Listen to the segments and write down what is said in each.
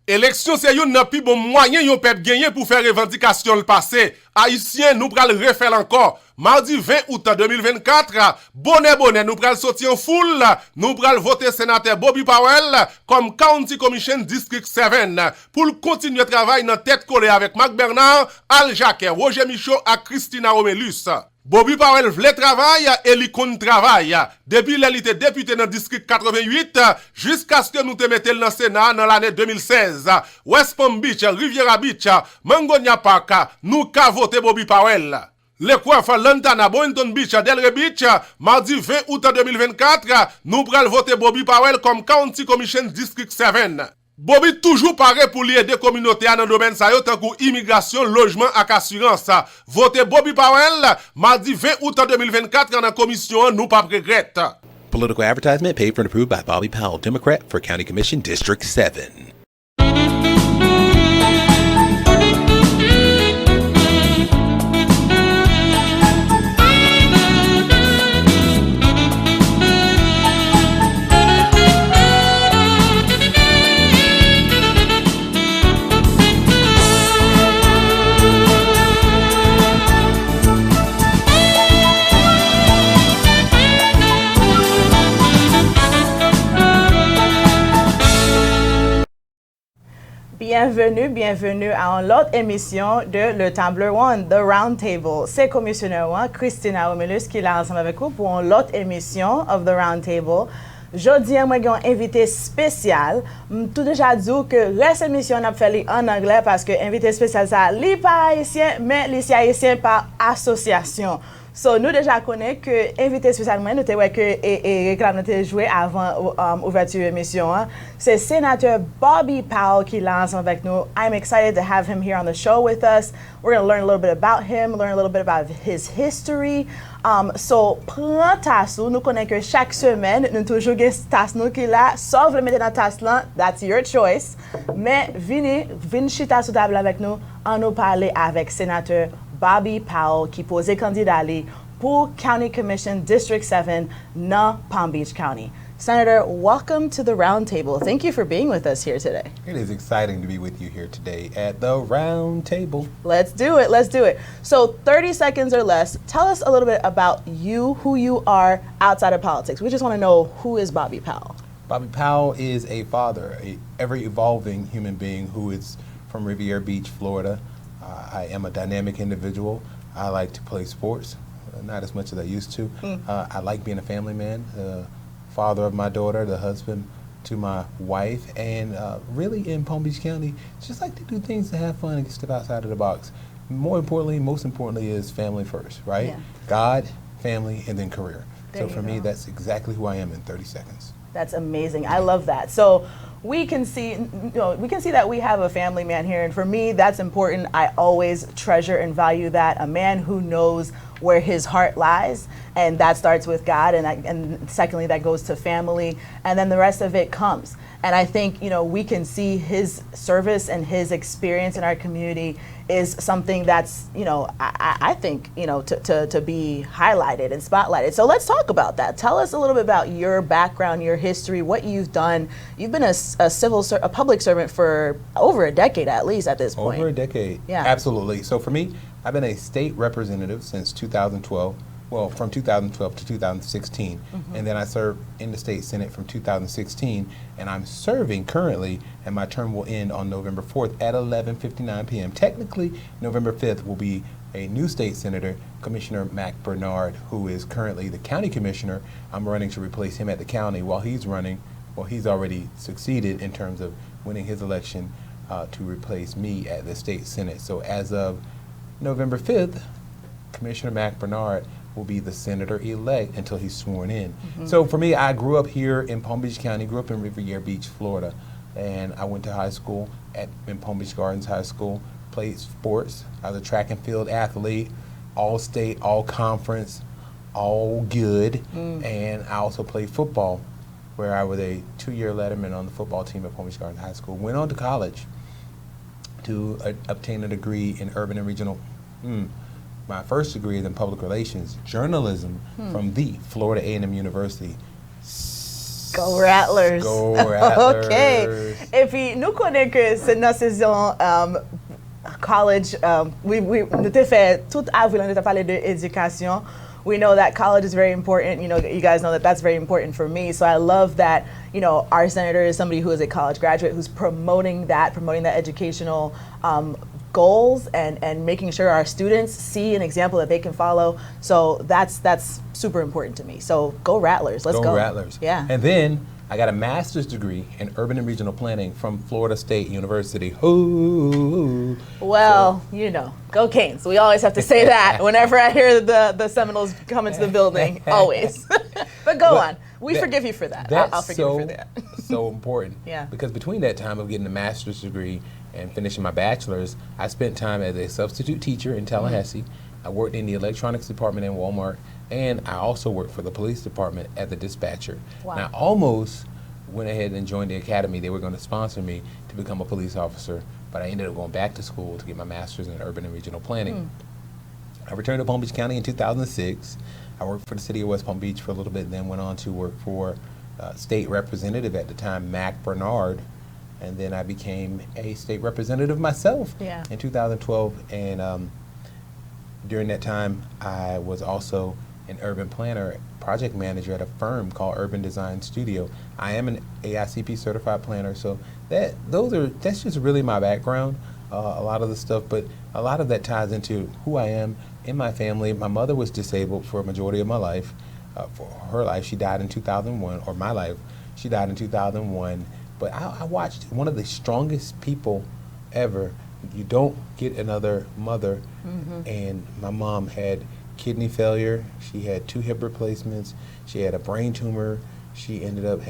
Élection c'est yon nan pi bon moyen yon peuple gagner pour faire revendication le passé. Haïtien nous pral refaire encore. Mardi 20 août 2024, bonnet nous pral sortir en foule, nous pral voter sénateur Bobby Powell comme County Commission District 7 pour continuer travail dans tête collée avec Marc Bernard, Al Jacques, Roger Michaud et CHRISTINA ROMELUS. Bobby Powell voulait travail et il compte travail. Depuis qu'il était député dans le district 88, jusqu'à ce que nous te mettions dans le Sénat dans l'année 2016. West Palm Beach, Riviera Beach, Mangonia Park, nous ka voté Bobby Powell. Les coiffes Lantana, Boynton Beach, Delray Beach, mardi 20 août 2024, nous pral voter Bobby Powell comme County Commission District 7. Bobby toujours paraît pour aider communauté dans le domaine ça yo tant que immigration, logement et assurance. Voter Bobby Powell mardi 20 août 2024 dans la commission nous pas regrette. Political advertisement paid for and approved by Bobby Powell, Democrat for County Commission District 7. Bienvenue à une autre émission de Le Tumblr One, The Round Table. C'est commissionnaire One, CHRISTINA ROMELUS, qui est là ensemble avec vous pour une autre émission of The Round Table. Jeudi, moi, j'ai un invité spécial. Tout déjà dit que reste émission on a fait en anglais parce que invité spécial ça, li pas haïtien, mais li haïtien par association. So, nous déjà connaissons que invité spécialement, nous avons que réclame nous joué avant ouverture émission. C'est sénateur Bobby Powell qui lance avec nous. I'm excited to have him here on the show with us. We're going to learn a little bit about him, learn a little bit about his history. So, prends tasse nous connaissons que chaque semaine, nous toujours des tasse nous qui là, sauf le mettre dans tasse là, that's your choice. Mais venez chita sous table avec nous, en nous parler avec sénateur Bobby Powell qui posait candidat pour County Commission District 7 dans Palm Beach County. Senator, welcome to the round table. Thank you for being with us here today. It is exciting to be with you here today at the round table. Let's do it. So 30 seconds or less, tell us a little bit about you, who you are outside of politics. We just want to know, who is Bobby Powell? Bobby Powell is a father, a ever-evolving human being who is from Riviera Beach, Florida. I am a dynamic individual. I like to play sports, not as much as I used to. I like being a family man, the father of my daughter, the husband to my wife, and really in Palm Beach County, just like to do things to have fun and step outside of the box. Most importantly is family first, right? Yeah. God, family, and then career. There So for me, that's exactly who I am in 30 seconds. That's amazing. I love that. So we can see that we have a family man here, and for me, that's important. I always treasure and value that, a man who knows where his heart lies, and that starts with God, and secondly, that goes to family, and then the rest of it comes. And I think, we can see his service and his experience in our community is something that's, I think, to be highlighted and spotlighted. So let's talk about that. Tell us a little bit about your background, your history, what you've done. You've been a public servant for over a decade, at least at this point. Over a decade, yeah. Absolutely. So for me, I've been a state representative since 2012. Well, from 2012 to 2016, and then I served in the state senate from 2016, and I'm serving currently, and my term will end on November 4th at 11:59 p.m. Technically, November 5th will be a new state senator, Commissioner Mac Bernard, who is currently the county commissioner. I'm running to replace him at the county while he's running. Well, he's already succeeded in terms of winning his election to replace me at the state senate. So as of November 5th, Commissioner Mac Bernard will be the senator-elect until he's sworn in. So for me, I grew up here in Palm Beach County, grew up in Riviera Beach, Florida, and I went to high school in Palm Beach Gardens High School, played sports. I was a track and field athlete, all-state, all-conference, all good, and I also played football, where I was a 2-year letterman on the football team at Palm Beach Gardens High School. Went on to college to obtain a degree in urban and regional. My first degree is in public relations, journalism from the Florida A&M University. Go Rattlers. Go Rattlers. OK. Et puis, nous connaissons que c'est notre saison college. Nous t'ai fait tout avril, on t'a parlé de éducation. We know that college is very important. You know, you guys know that that's very important for me. So I love that, you know, our senator is somebody who is a college graduate who's promoting that educational goals and making sure our students see an example that they can follow. So that's super important to me. So go Rattlers. Let's go. Go Rattlers. Yeah. And then I got a master's degree in urban and regional planning from Florida State University. Ooh. Well, you know, go Canes. We always have to say that whenever I hear the Seminoles come into the building, always. But go on. We forgive you for that. I'll forgive you for that. So important. Yeah. Because between that time of getting a master's degree and finishing my bachelor's, I spent time as a substitute teacher in Tallahassee. I worked in the electronics department in Walmart, and I also worked for the police department as a dispatcher. Wow. And I almost went ahead and joined the academy. They were going to sponsor me to become a police officer, but I ended up going back to school to get my master's in urban and regional planning. I returned to Palm Beach County in 2006. I worked for the city of West Palm Beach for a little bit, and then went on to work for state representative at the time, Mac Bernard, and then I became a state representative myself in 2012. And during that time, I was also an urban planner, project manager at a firm called Urban Design Studio. I am an AICP certified planner, so that's just really my background, a lot of the stuff, but a lot of that ties into who I am in my family. My mother was disabled for a majority of my life. For her life, she died in 2001, or my life, she died in 2001. But I watched one of the strongest people ever. You don't get another mother, and my mom had kidney failure. She had 2 hip replacements. She had a brain tumor. She ended up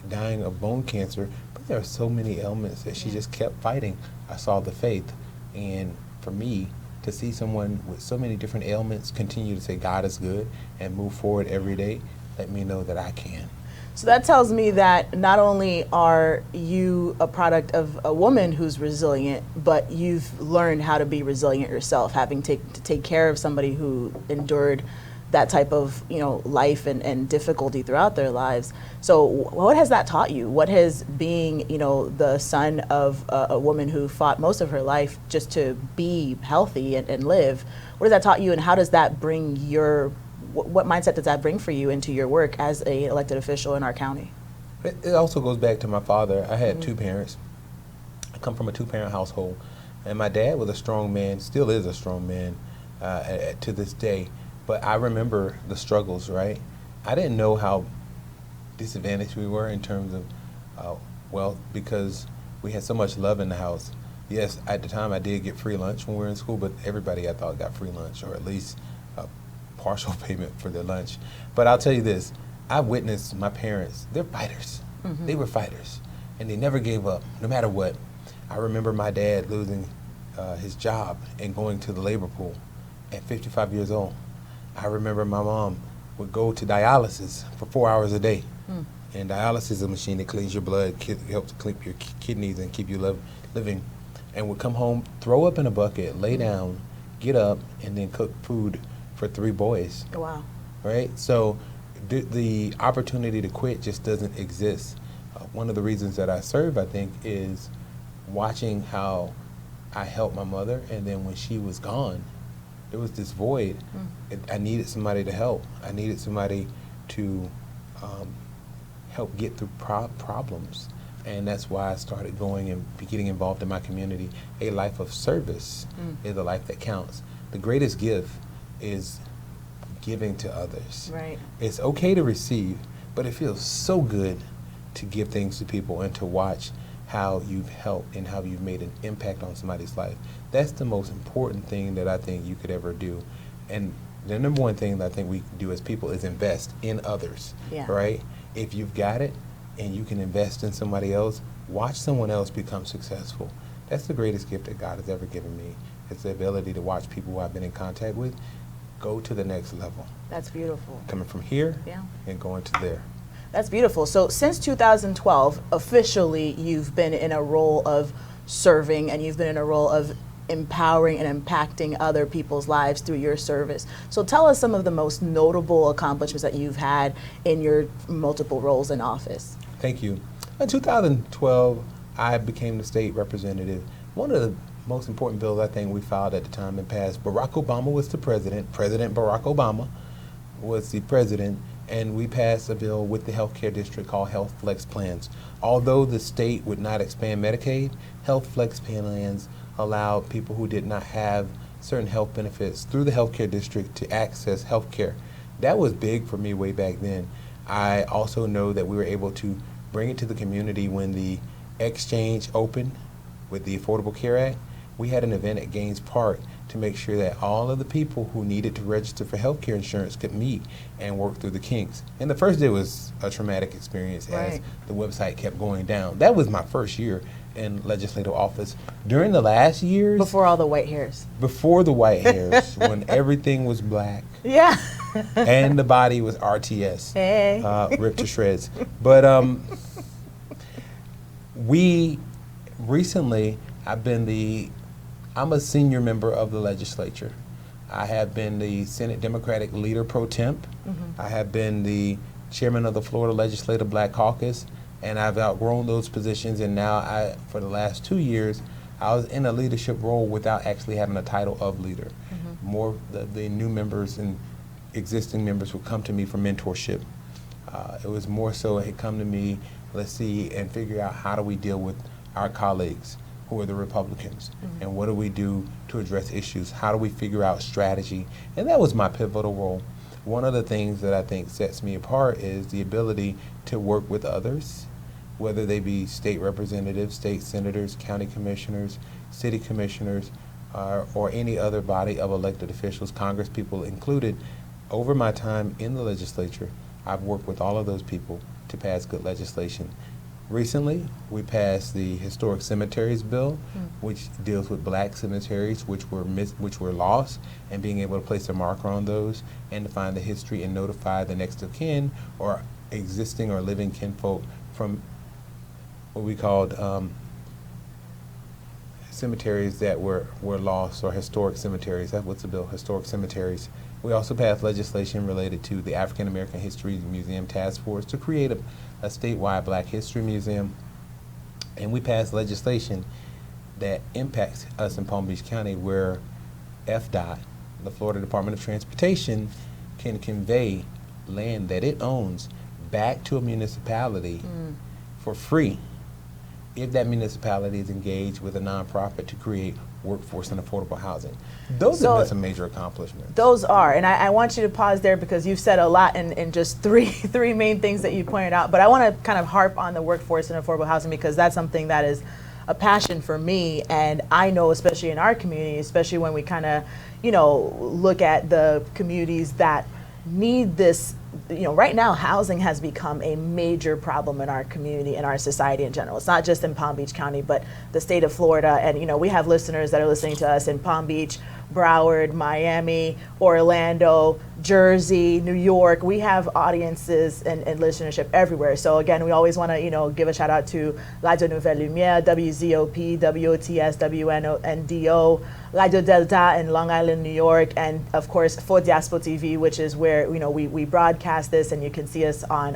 dying of bone cancer. But there are so many ailments that she just kept fighting. I saw the faith, and for me to see someone with so many different ailments continue to say God is good and move forward every day, let me know that I can. So that tells me that not only are you a product of a woman who's resilient, but you've learned how to be resilient yourself, having to take care of somebody who endured that type of, you know, life and difficulty throughout their lives. So what has that taught you? What has being, you know, the son of a woman who fought most of her life just to be healthy and live, what has that taught you, and how does that bring what mindset does that bring for you into your work as a elected official in our county? It also goes back to my father. I had 2 parents. I come from a 2-parent household, and my dad was a strong man, still is a strong man to this day. But I remember the struggles, right? I didn't know how disadvantaged we were in terms of wealth, because we had so much love in the house. Yes, at the time I did get free lunch when we were in school, but everybody I thought got free lunch, or at least partial payment for their lunch. But I'll tell you this, I witnessed my parents, they're fighters. They were fighters, and they never gave up, no matter what. I remember my dad losing his job and going to the labor pool at 55 years old. I remember my mom would go to dialysis for 4 hours a day. And dialysis is a machine that cleans your blood, helps clean your kidneys and keep you living. And would come home, throw up in a bucket, lay down, get up, and then cook food for 3 boys. Wow. Right? So the opportunity to quit just doesn't exist. One of the reasons that I serve, I think, is watching how I helped my mother, and then when she was gone, there was this void. I needed somebody to help. I needed somebody to help get through problems. And that's why I started going and getting involved in my community. A life of service is a life that counts. The greatest gift is giving to others. Right. It's okay to receive, but it feels so good to give things to people and to watch how you've helped and how you've made an impact on somebody's life. That's the most important thing that I think you could ever do. And the number one thing that I think we do as people is invest in others, right? If you've got it and you can invest in somebody else, watch someone else become successful. That's the greatest gift that God has ever given me. It's the ability to watch people who I've been in contact with go to the next level. That's beautiful. Coming from here and going to there. That's beautiful. So since 2012, officially, you've been in a role of serving, and you've been in a role of empowering and impacting other people's lives through your service. So tell us some of the most notable accomplishments that you've had in your multiple roles in office. Thank you. In 2012, I became the state representative. One of the most important bills I think we filed at the time and passed, Barack Obama was the president. President Barack Obama was the president, and we passed a bill with the healthcare district called Health Flex Plans. Although the state would not expand Medicaid, Health Flex Plans allowed people who did not have certain health benefits through the healthcare district to access healthcare. That was big for me way back then. I also know that we were able to bring it to the community when the exchange opened with the Affordable Care Act. We had an event at Gaines Park to make sure that all of the people who needed to register for health care insurance could meet and work through the kinks. And the first day was a traumatic experience as the website kept going down. That was my first year in legislative office. During the last years... Before all the white hairs. Before the white hairs, when everything was black. Yeah. And the body was RTS. Hey. Ripped to shreds. But we recently, I'm a senior member of the legislature. I have been the Senate Democratic Leader Pro Temp. I have been the chairman of the Florida Legislative Black Caucus, and I've outgrown those positions, and now for the last 2 years, I was in a leadership role without actually having a title of leader. More the new members and existing members would come to me for mentorship. It was more so, hey, come to me, let's see, and figure out how do we deal with our colleagues who are the Republicans, and what do we do to address issues? How do we figure out strategy? And that was my pivotal role. One of the things that I think sets me apart is the ability to work with others, whether they be state representatives, state senators, county commissioners, city commissioners, or any other body of elected officials, Congress people included. Over my time in the legislature, I've worked with all of those people to pass good legislation. Recently, we passed the Historic Cemeteries Bill, which deals with black cemeteries which were lost, and being able to place a marker on those and to find the history and notify the next of kin or existing or living kinfolk from what we called cemeteries that were lost, or historic cemeteries. That's what's the bill, historic cemeteries. We also passed legislation related to the African American History Museum Task Force to create a statewide Black History Museum. And we passed legislation that impacts us in Palm Beach County, where FDOT, the Florida Department of Transportation, can convey land that it owns back to a municipality for free if that municipality is engaged with a nonprofit to create workforce and affordable housing. Those have been some major accomplishments. Those are, and I want you to pause there because you've said a lot in just three main things that you pointed out, but I want to kind of harp on the workforce and affordable housing because that's something that is a passion for me, and I know especially in our community, especially when we kind of, look at the communities that need this. Right now, housing has become a major problem in our community, in our society in general. It's not just in Palm Beach County, but the state of Florida. And, we have listeners that are listening to us in Palm Beach, Broward, Miami, Orlando, Jersey, New York. We have audiences and listenership everywhere. So again, we always want to, give a shout out to Radio Nouvelle Lumière, WZOP, WOTS, WNDO, Radio Delta in Long Island, New York, and of course, For Diaspora TV, which is where, we broadcast this, and you can see us on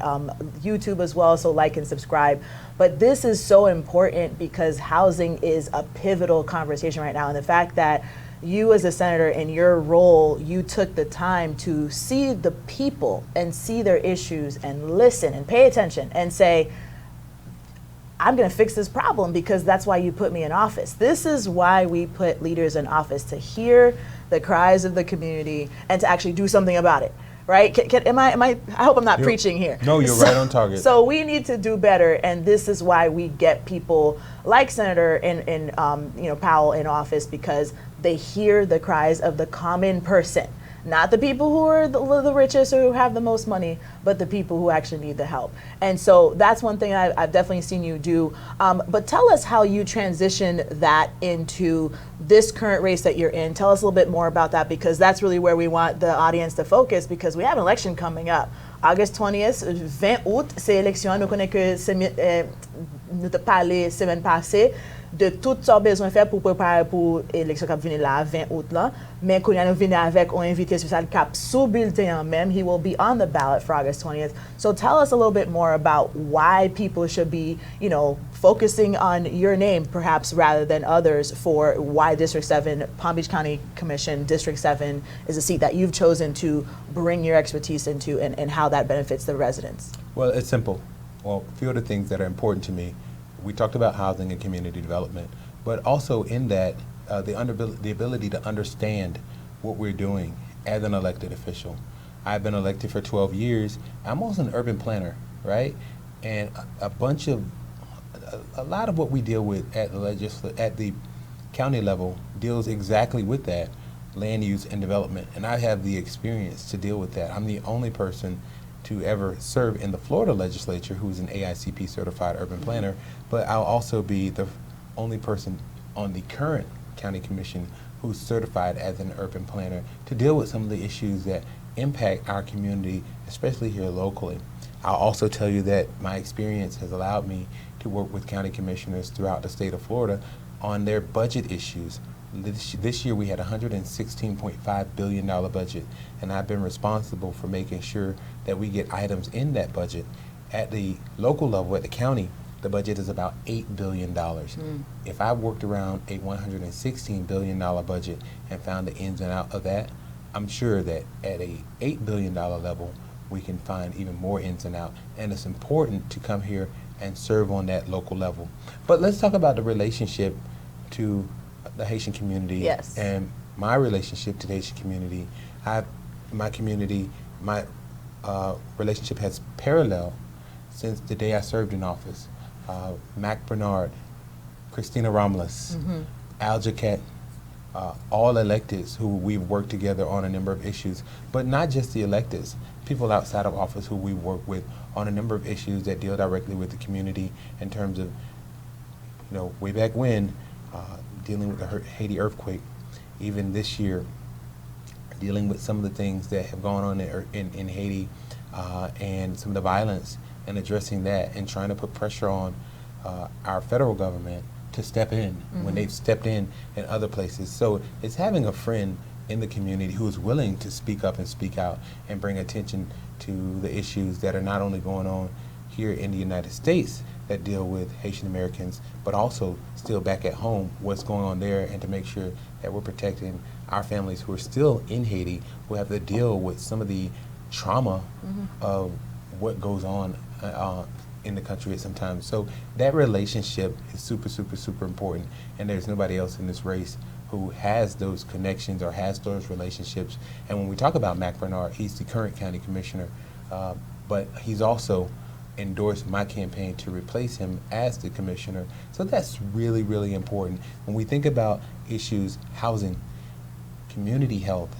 YouTube as well, so like and subscribe. But this is so important because housing is a pivotal conversation right now, and the fact that you as a senator in your role, you took the time to see the people and see their issues and listen and pay attention and say, I'm going to fix this problem because that's why you put me in office. This is why we put leaders in office, to hear the cries of the community and to actually do something about it. Right? I hope I'm not preaching here. No, you're right on target. So we need to do better, and this is why we get people like Senator Powell in office, because they hear the cries of the common person, not the people who are the richest or who have the most money, but the people who actually need the help. And so that's one thing I've definitely seen you do. But tell us how you transition that into this current race that you're in. Tell us a little bit more about that, because that's really where we want the audience to focus, because we have an election coming up. August 20th, 20 août, c'est élection. Nous connaissons que nous te parlé semaine passée. de tout ça besoin faire pour préparer pour l'élection qui vient là 20 août là, mais qu'on a venu avec un invité spécial cap sous bulletin même. He will be on the ballot for August 20th. So tell us a little bit more about why people should be, you know, focusing on your name perhaps rather than others for why District 7, Palm Beach County Commission, District 7 is a seat that you've chosen to bring your expertise into and how that benefits the residents. Well, it's simple. Well, a few of the things that are important to me. We talked about housing and community development, but also in that, the ability to understand what we're doing as an elected official. I've been elected for 12 years. I'm also an urban planner, right? And a lot of what we deal with at the county level deals exactly with that, land use and development. And I have the experience to deal with that. I'm the only person to ever serve in the Florida legislature who's an AICP certified urban planner, but I'll also be the only person on the current county commission who's certified as an urban planner to deal with some of the issues that impact our community, especially here locally. I'll also tell you that my experience has allowed me to work with county commissioners throughout the state of Florida on their budget issues. This year we had a $116.5 billion budget, and I've been responsible for making sure that we get items in that budget. At the local level, at the county, the budget is about $8 billion. If I worked around a $116 billion budget and found the ins and outs of that, I'm sure that at a $8 billion level, we can find even more ins and outs. And it's important to come here and serve on that local level. But let's talk about the relationship to the Haitian community. Yes. And my relationship to the Haitian community. My relationship has paralleled since the day I served in office. Mac Bernard, Christina Romulus, Al Jaquette, all electeds who we've worked together on a number of issues, but not just the electeds, people outside of office who we work with on a number of issues that deal directly with the community in terms of, you know, way back when, dealing with the Haiti earthquake, even this year, dealing with some of the things that have gone on in Haiti and some of the violence and addressing that and trying to put pressure on our federal government to step in when they've stepped in other places. So it's having a friend in the community who is willing to speak up and speak out and bring attention to the issues that are not only going on here in the United States that deal with Haitian Americans, but also still back at home, what's going on there, and to make sure that we're protecting our families who are still in Haiti, who have to deal with some of the trauma of what goes on in the country at some times. So that relationship is super, super, super important, and there's nobody else in this race who has those connections or has those relationships. And when we talk about Mac Bernard, he's the current county commissioner, but he's also endorsed my campaign to replace him as the commissioner. So that's really, really important. When we think about issues, housing, community health,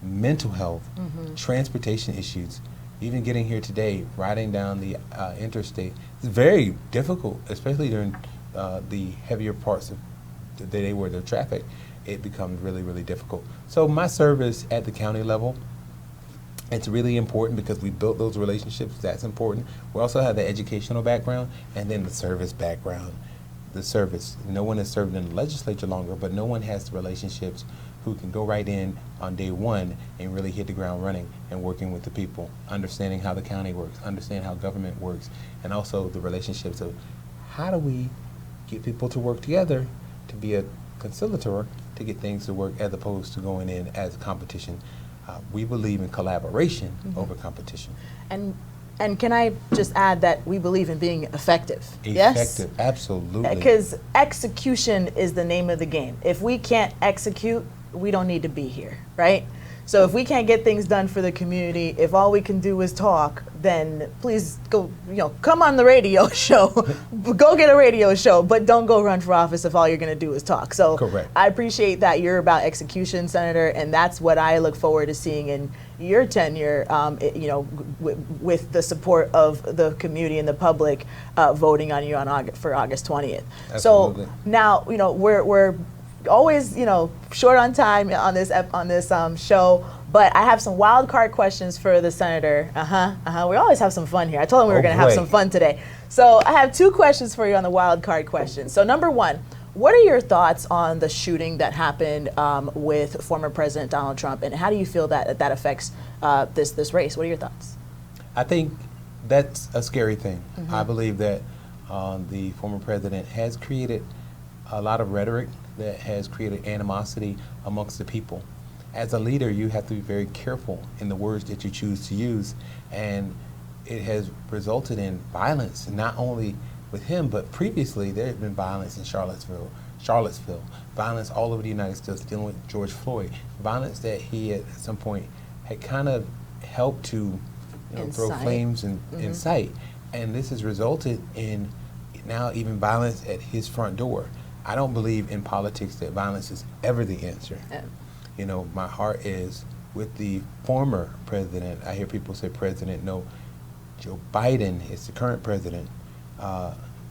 mental health, transportation issues, even getting here today, riding down the interstate, it's very difficult, especially during the heavier parts of the day where there's traffic. It becomes really, really difficult. So my service at the county level, it's really important because we built those relationships. That's important. We also have the educational background and then the service background. The service. No one has served in the legislature longer, but no one has the relationships who can go right in on day one and really hit the ground running and working with the people, understanding how the county works, understand how government works, and also the relationships of how do we get people to work together to be a conciliator to get things to work as opposed to going in as a competition. We believe in collaboration over competition. And can I just add that we believe in being effective? Effective, absolutely. Because execution is the name of the game. If we can't execute, we don't need to be here, right? So if we can't get things done for the community, if all we can do is talk, then please go, come on the radio show, go get a radio show, but don't go run for office if all you're going to do is talk. So correct. I appreciate that you're about execution, Senator, and that's what I look forward to seeing in your tenure, with the support of the community and the public voting on you for August 20th. Absolutely. So now, we're always, short on time on this show, but I have some wild card questions for the senator. We always have some fun here. I told him we were going to have some fun today. So I have two questions for you on the wild card questions. So number one, What are your thoughts on the shooting that happened with former President Donald Trump, and how do you feel that that affects this race? What are your thoughts? I think that's a scary thing. I believe that the former president has created a lot of rhetoric that has created animosity amongst the people. As a leader, you have to be very careful in the words that you choose to use, and it has resulted in violence, not only with him, but previously there had been violence in Charlottesville, violence all over the United States dealing with George Floyd, violence that he at some point had kind of helped to throw flames in sight. And this has resulted in now even violence at his front door. I don't believe in politics that violence is ever the answer. You know, my heart is with the former president. I hear people say president. No, Joe Biden is the current president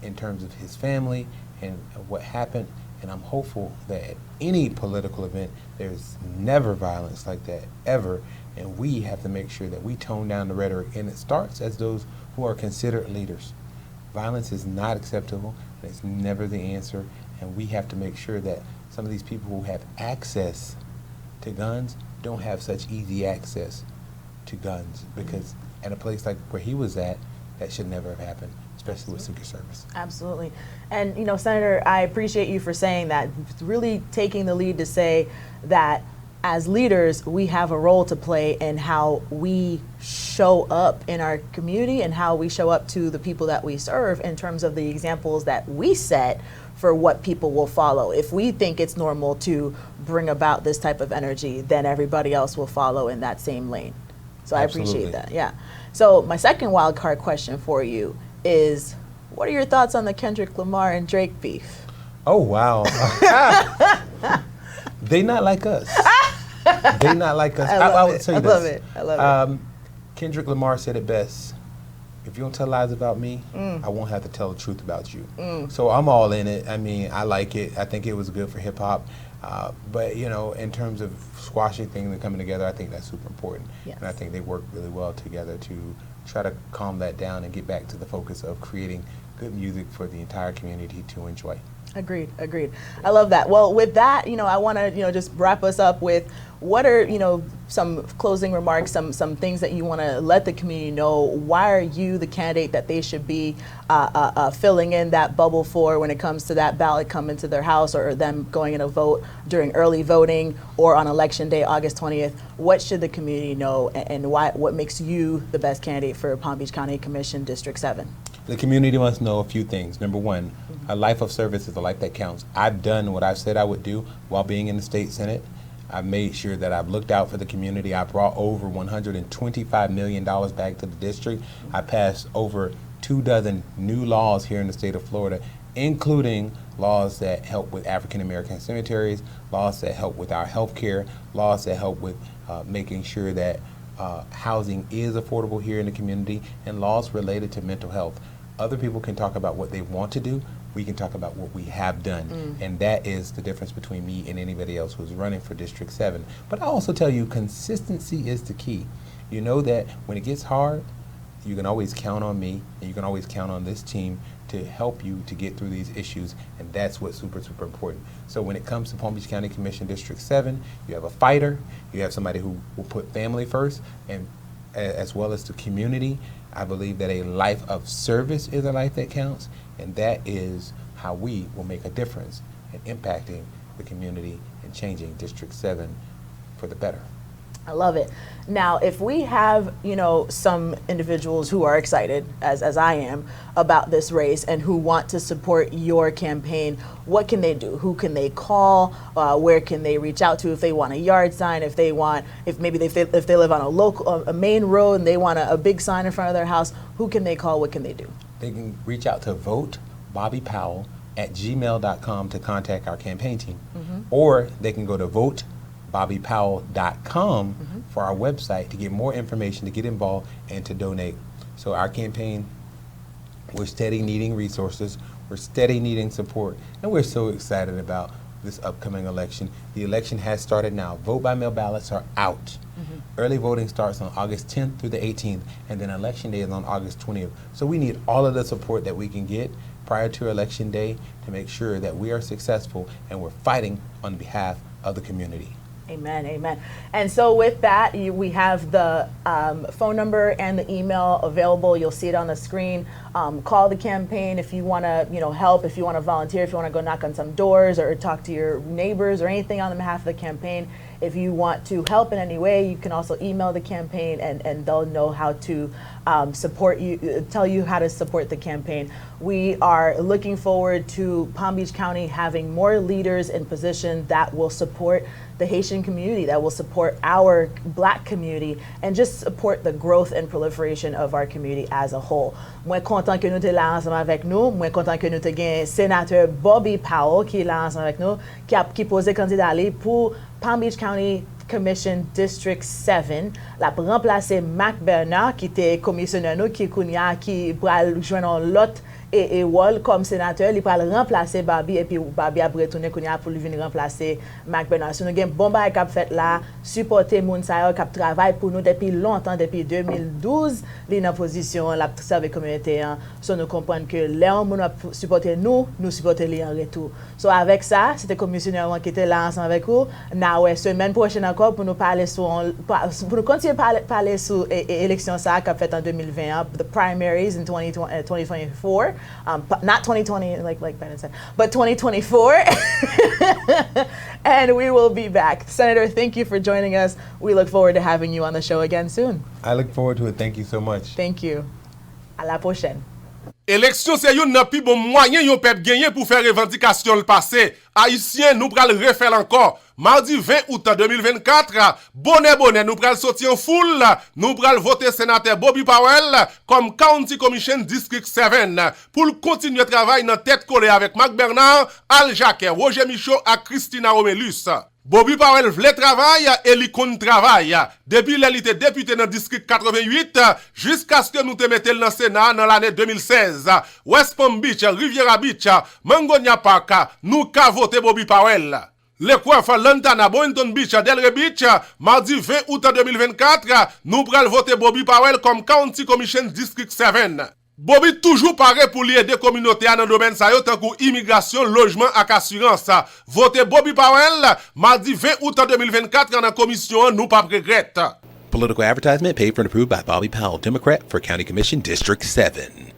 in terms of his family and what happened. And I'm hopeful that at any political event, there's never violence like that, ever. And we have to make sure that we tone down the rhetoric. And it starts as those who are considered leaders. Violence is not acceptable, and it's never the answer. And we have to make sure that some of these people who have access to guns don't have such easy access to guns, because at a place like where he was at, that should never have happened, especially with Secret Service. Absolutely. And, you know, Senator, I appreciate you for saying that, really taking the lead to say that as leaders, we have a role to play in how we show up in our community and how we show up to the people that we serve in terms of the examples that we set for what people will follow. If we think it's normal to bring about this type of energy, then everybody else will follow in that same lane. So Absolutely. I appreciate that, yeah. So my second wild card question for you is, what are your thoughts on the Kendrick Lamar and Drake beef? Oh, wow. They not like us. They not like us. I would say this. I love it. Kendrick Lamar said it best. If you don't tell lies about me, I won't have to tell the truth about you. So I'm all in it. I mean, I like it. I think it was good for hip hop. But, you know, in terms of squashing things and coming together, I think that's super important. Yes. And I think they work really well together to try to calm that down and get back to the focus of creating good music for the entire community to enjoy. Agreed, agreed. I love that. Well, with that, you know, I want to, you know, just wrap us up with what are, you know, some closing remarks, some things that you want to let the community know. Why are you the candidate that they should be filling in that bubble for when it comes to that ballot coming to their house, or them going in a vote during early voting or on election day, August 20th? What should the community know, and why? What makes you the best candidate for Palm Beach County Commission District 7? The community must know a few things. Number one, a life of service is a life that counts. I've done what I've said I would do while being in the state Senate. I've made sure that I've looked out for the community. I brought over $125 million back to the district. I passed over 24 new laws here in the state of Florida, including laws that help with African American cemeteries, laws that help with our health care, laws that help with making sure that housing is affordable here in the community, and laws related to mental health. Other people can talk about what they want to do. We can talk about what we have done. And that is the difference between me and anybody else who's running for District 7. But I also tell you, consistency is the key. You know that when it gets hard, you can always count on me, and you can always count on this team to help you to get through these issues, and that's what's super, super important. So when it comes to Palm Beach County Commission District 7, you have a fighter, you have somebody who will put family first, and as well as the community. I believe that a life of service is a life that counts, and that is how we will make a difference in impacting the community and changing District 7 for the better. I love it. Now, if we have, you know, some individuals who are excited, as I am, about this race and who want to support your campaign, what can they do? Who can they call? Where can they reach out to if they want a yard sign? If they live on a main road and they want a big sign in front of their house, who can they call? What can they do? They can reach out to voteBobbyPowell@gmail.com to contact our campaign team, or they can go to VoteBobbyPowell.com for our website to get more information, to get involved, and to donate. So our campaign, we're steady needing resources, we're steady needing support, and we're so excited about this upcoming election. The election has started now. Vote-by-mail ballots are out. Early voting starts on August 10th through the 18th, and then election day is on August 20th. So we need all of the support that we can get. prior to Election Day to make sure that we are successful and we're fighting on behalf of the community. Amen, amen. And so with that, we have the phone number and the email available. You'll see it on the screen. Call the campaign if you want to, help, if you want to volunteer, if you want to go knock on some doors or talk to your neighbors or anything on behalf of the campaign. If you want to help in any way, you can also email the campaign and they'll know how to support you, tell you how to support the campaign. We are looking forward to Palm Beach County having more leaders in position that will support the Haitian community, that will support our Black community, and just support the growth and proliferation of our community as a whole. Moi content que nous te là ensemble avec nous. Moi content que nous te gain sénateur Bobby Powell qui est là ensemble avec nous, qui posé candidat pour Palm Beach County Commission District 7. La remplacer Mac Bernard qui était commissionnaire nous qui pral joindre l'autre et Wall comme sénateur, il va remplacer Bobby et puis Bobby a retourné pour lui venir remplacer Mac Bernard. Si nous avons bon bail qui fait là, supporter moun sa yo qui travaille pour nous depuis longtemps, depuis 2012, il est en position la service communautaire. So nous comprenons que Léon moun a supporter nous supporter lui en retour. So avec ça, c'était commissionnaire qui était là ensemble avec vous. Na ouais, semaine prochaine encore pour nous parler pour nous continuer parler sur élection ça qu'a fait en 2020, the primaries in 2024. Not 2020, like Bennett said, but 2024. And we will be back. Senator, thank you for joining us. We look forward to having you on the show again soon. I look forward to it. Thank you so much. Thank you. À la prochaine. Élection c'est yon nan pi bon moyen yon peuple gagner pour faire revendication le passé. Haïtien nous pral refaire encore. Mardi 20 août 2024, bonnet nous pral sortir en foule, nous pral voter sénateur Bobby Powell comme County Commission District 7 pour continuer travail dans tête collée avec Mac Bernard, Al Jacques, Roger Michaud et CHRISTINA ROMELUS. Bobby Powell vle travail et li kon travail. Depuis il était député dans district 88 jusqu'à ce que nous te mettions dans le Sénat dans l'année 2016. West Palm Beach, Riviera Beach, Mangonia Park, nous ka voté Bobby Powell. Le coiffe Lantana, Boynton Beach, Delray Beach, mardi 20 août 2024, nous pral voter Bobby Powell comme County Commission District 7. Bobby toujours paré pour aider les communautés dans le domaine ça yo tant que immigration, logement et assurance. Votez Bobby Powell mardi 20 août 2024 dans la commission nous pas regrette. Political advertisement paid for and approved by Bobby Powell, Democrat for County Commission District 7.